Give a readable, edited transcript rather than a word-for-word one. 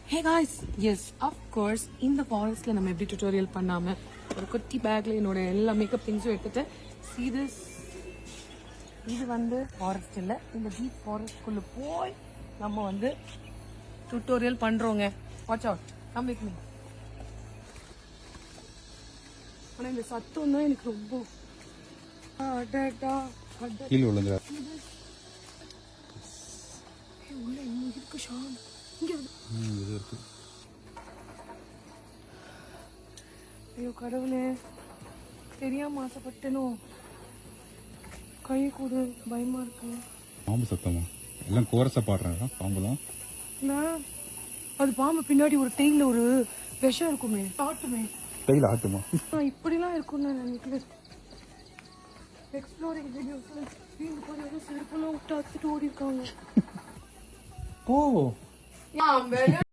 Hey guys, yes of course இந்த ஃபாரஸ்ட்ல நம்ம எப்படி டியூட்டோரியல் பண்ணாம ஒரு குட்டி பேக்ல என்னோட எல்லா மேக்கப் திங்ஸும் எடுத்துட்டு see this. இது வந்து ஃபாரஸ்ட் இல்லை, இந்த டீப் ஃபாரஸ்ட்குள்ள போய் நம்ம வந்து டியூட்டோரியல் பண்றோங்க. Watch out, come with me. ஆனா இந்த சத்தம் தான் எனக்கு ரொம்ப கீழே விழுந்து உள்ள இன்னும் இருக்கு ஷாம். இங்க இருக்கு. ஐயோ கடவுளே, தெரியாம ஆசைப்பட்டனோ. கை கூடு, பயமா இருக்கு. பாம்பு சத்தமா? எல்லாம் கோரஸா பாடுறாங்க பாம்புலாம். அது பாம்பு பின்னாடி ஒரு டெய்ல ஒரு விஷம் இருக்குமே, ஆட்டுமே. டெய்ல ஆட்டுமா? இப்படிலாம் இருக்கும்னு நான் நினைக்கல. எக்ஸ்ப்ளோரிங் வீடியோஸ்ல வீடு போய் செருப்பெல்லாம் விட்டு அத்துட்டு ஓடி இருக்காங்க. ஓ